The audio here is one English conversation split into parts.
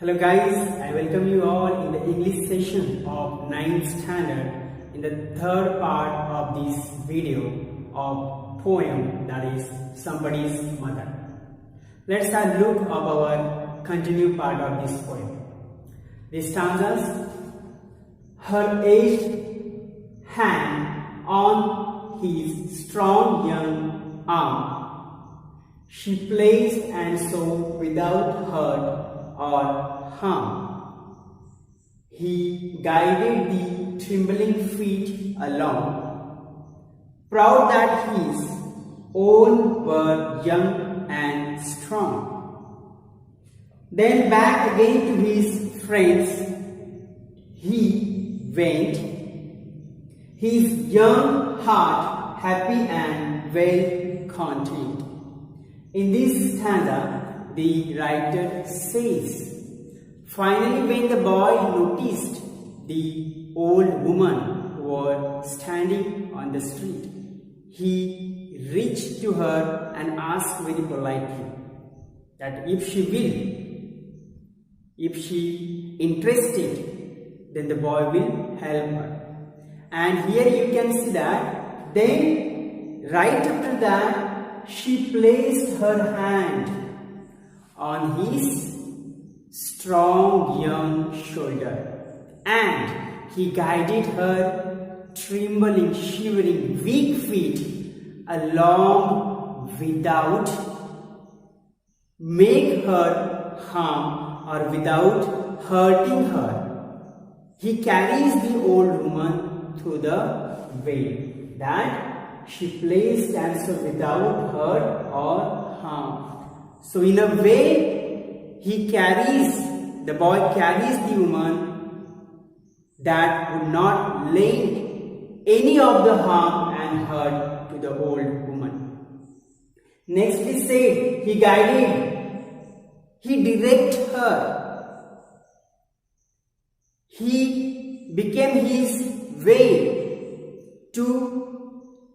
Hello guys, I welcome you all in the English session of 9th standard in the third part of this video of poem, that is Somebody's Mother. Let's have a look of our continued part of this poem. The stanzas: her aged hand on his strong young arm she placed, and so without hurt or harm he guided the trembling feet along, proud that his own were young and strong. Then back again to his friends he went, his young heart happy and well content. In this stanza, the writer says, finally when the boy noticed the old woman who was standing on the street, he reached to her and asked very politely that if she interested, then the boy will help her. And here you can see that then right after that she placed her hand on his strong young shoulder, and he guided her trembling, shivering, weak feet along without make her harm or without hurting her. He carries the old woman through the way that she placed, and so without hurt or harm. So in a way, the boy carries the woman that would not lay any of the harm and hurt to the old woman. Next he said, he guided, he directed her, he became his way to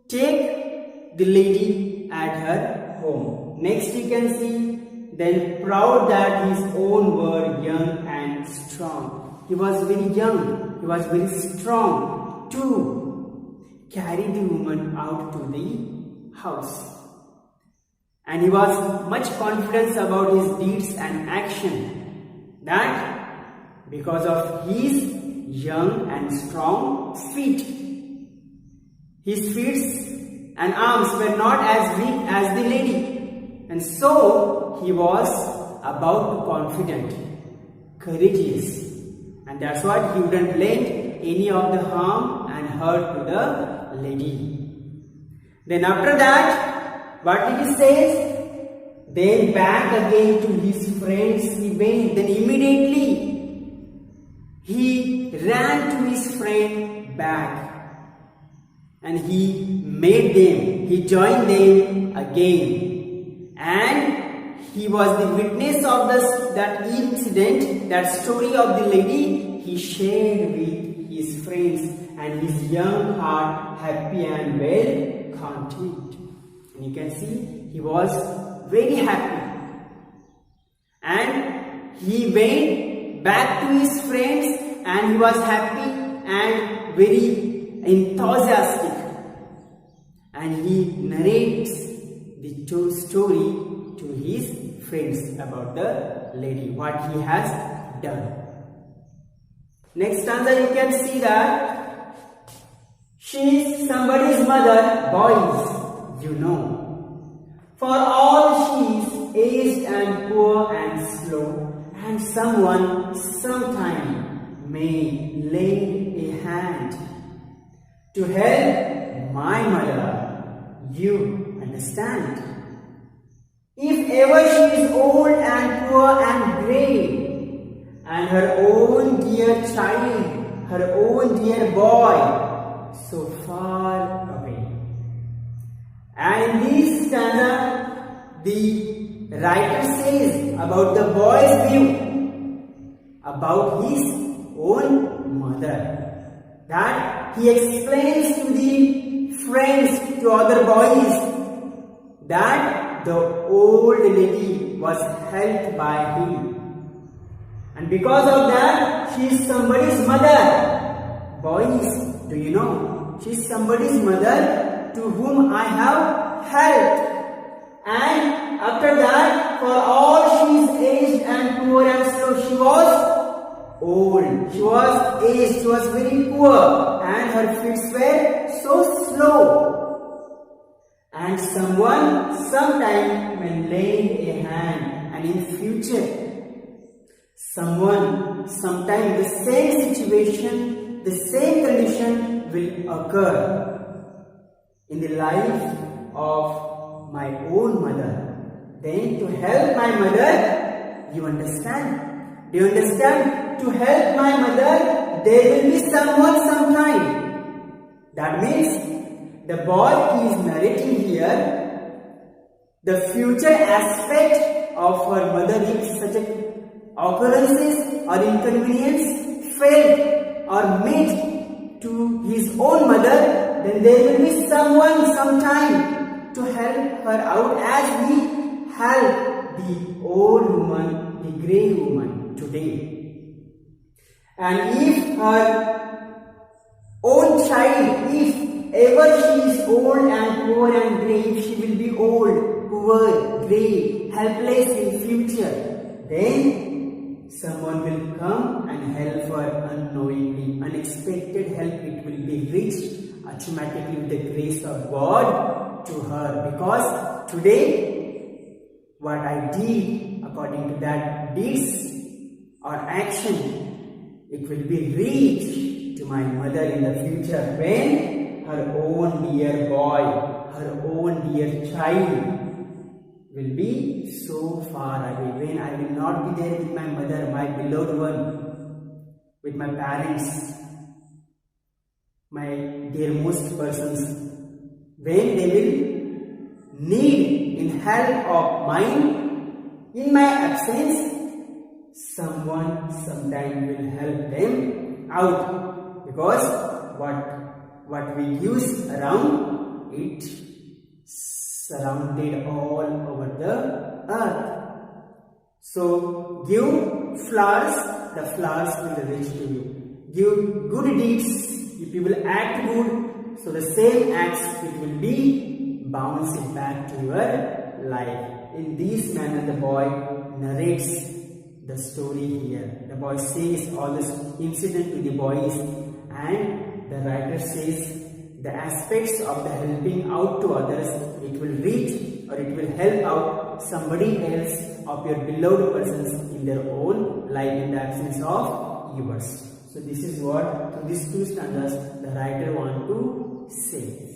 take the lady at her home. Next you can see, then proud that his own were young and strong. He was very young, he was very strong to carry the woman out to the house. And he was much confident about his deeds and action, that because of his young and strong feet. His feet and arms were not as weak as the lady. And so he was about to confident, courageous, and that's what he wouldn't lend any of the harm and hurt to the lady. Then after that, what did he say? Then back again to his friends he went. Then immediately he ran to his friend back, and he joined them again. And he was the witness of that incident, that story of the lady he shared with his friends, and his young heart happy and well content. And you can see he was very happy. And he went back to his friends and he was happy and very enthusiastic. And he narrates the true story to his friends about the lady, what he has done. Next stanza you can see that she is somebody's mother, boys, you know. For all she is aged and poor and slow, and someone sometime may lay a hand to help my mother, you understand. If ever she is old and poor and grey, and her own dear child, her own dear boy, so far away. And in this stanza, the writer says about the boy's view, about his own mother, that he explains to the friends, to other boys, that the old lady was helped by him, And because of that, she is somebody's mother. Boys, do you know? She is somebody's mother to whom I have helped. And after that, for all she is aged and poor and slow, she was old. She was aged, she was very poor, and her feet were so slow. And sometime when laying a hand, and in future, sometime the same situation, the same condition will occur in the life of my own mother. Then to help my mother, you understand? Do you understand? To help my mother, there will be someone sometime. That means the boy is narrating here the future aspect of her mother if such occurrences or inconvenience felt or met to his own mother, then there will be someone sometime to help her out as we help the old woman, the grey woman today. And if her own child, if ever she is old and poor and grey, if she will be old, poor, grey, helpless in future, then someone will come and help her unknowingly. Unexpected help, it will be reached automatically with the grace of God to her. Because today, what I did, according to that deeds or action, it will be reached to my mother in the future when her own dear boy, her own dear child will be so far away, when I will not be there with my mother, my beloved one, with my parents, my dearmost persons, when they will need in help of mine in my absence, someone sometime will help them out, because what we use around, it surrounded all over the earth. So give flowers, the flowers will reach to you. Give good deeds, if you will act good, so the same acts, it will be bouncing back to your life. In this manner the boy narrates the story here. The boy says all this incident to the boys, and the writer says the aspects of the helping out to others, it will reach or it will help out somebody else of your beloved persons in their own life in the absence of yours. So this is what, through these two stanzas, the writer want to say.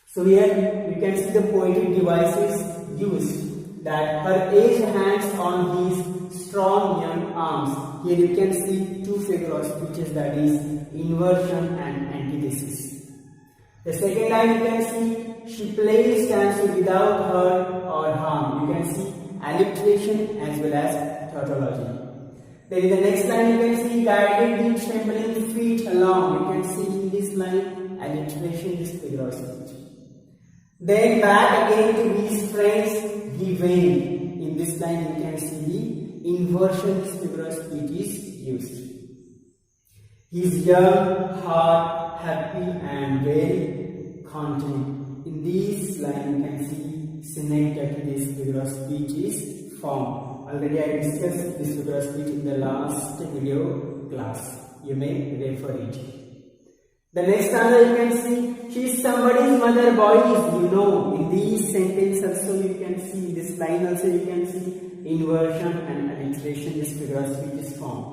So here you can see the poetic devices used, that her aged hands on his strong young arms. Here you can see two figure of speeches, that is inversion and antithesis. The second line you can see, she plays dancing without hurt or harm. You can see alliteration as well as tautology. Then in the next line you can see guided the trembling feet along. You can see in this line alliteration, this figure of speech. Then back again to his friends he went. In this line you can see the inversion, this figure of speech is used. His young heart happy and very content. In this line you can see synecdoche, this figure of speech is formed. Already I discussed this figure of speech in the last video class. You may refer it. The next stanza you can see, she is somebody's mother, boys. You know, in these sentences also you can see, in this line also you can see inversion and alliteration, this figure of speech is formed.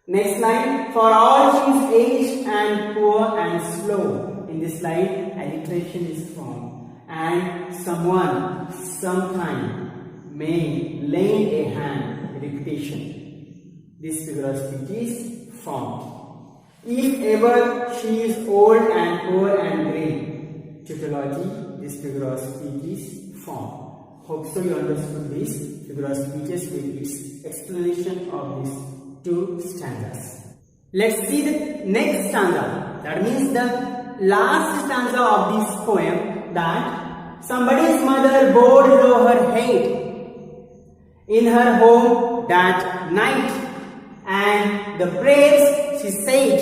Next line, for all she is aged and poor and slow. In this line, alliteration is formed. And someone, sometime, may lend a hand, repetition. This figure of speech is formed. If ever she is old and poor and grey, tautology, this figure of speech is formed. Hope so you understood this figure of speeches with its explanation of these two stanzas. Let's see the next stanza. That means the last stanza of this poem, that somebody's mother bowed low her head. In her home that night, and the prayers she said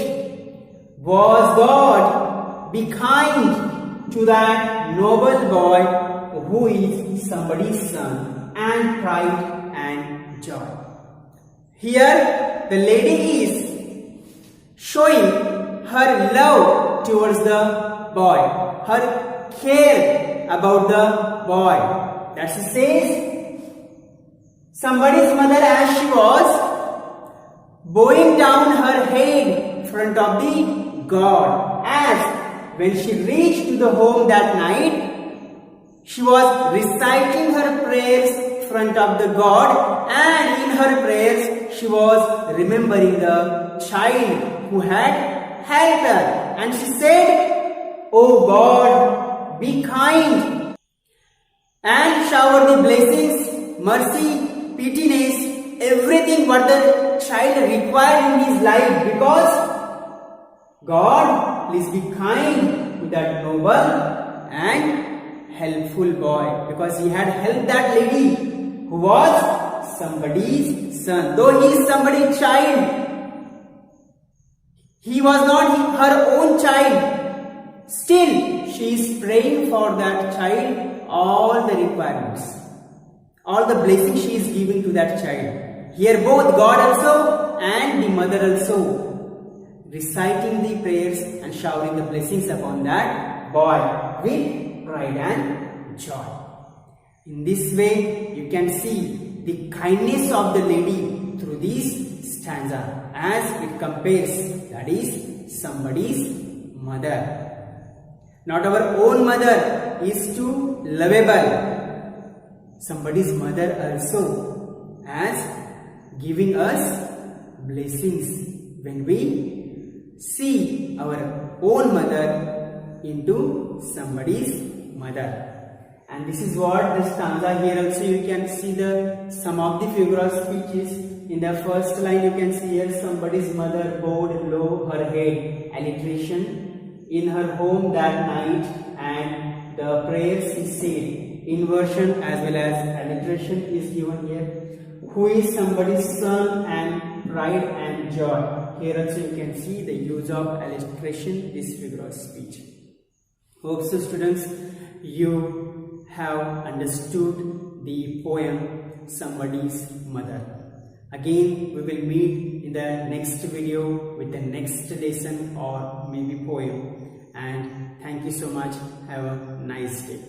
was, God, be kind to that noble boy who is somebody's son, and pride and joy. Here the lady is showing her love towards the boy, her care about the boy. That she says, somebody's mother, as she was bowing down her head in front of the God, as when she reached to the home that night, she was reciting her prayers in front of the God, and in her prayers she was remembering the child who had helped her. And she said, "Oh God, be kind and shower the blessings, mercy, pitiness, everything what the child required in his life, because God, please be kind to that noble and helpful boy, because he had helped that lady who was somebody's son. Though he is somebody's child, he was not her own child. Still, she is praying for that child all the requirements, all the blessings she is giving to that child. Here both God also and the mother also reciting the prayers and showering the blessings upon that boy with pride and joy. In this way, you can see the kindness of the lady through this stanza as it compares, that is somebody's mother. Not our own mother is too lovable. Somebody's mother also as giving us blessings when we see our own mother into somebody's mother. And this is what the stanza here also you can see the some of the figure of speeches. In the first line you can see here, somebody's mother bowed low her head, alliteration, in her home that night, and the prayers is said, inversion as well as alliteration is given here. Who is somebody's son, and pride and joy. Here also you can see the use of alliteration, this figure of speech. Hope so students, you have understood the poem Somebody's Mother. Again we will meet in the next video with the next lesson or maybe poem. And thank you so much. Have a nice day.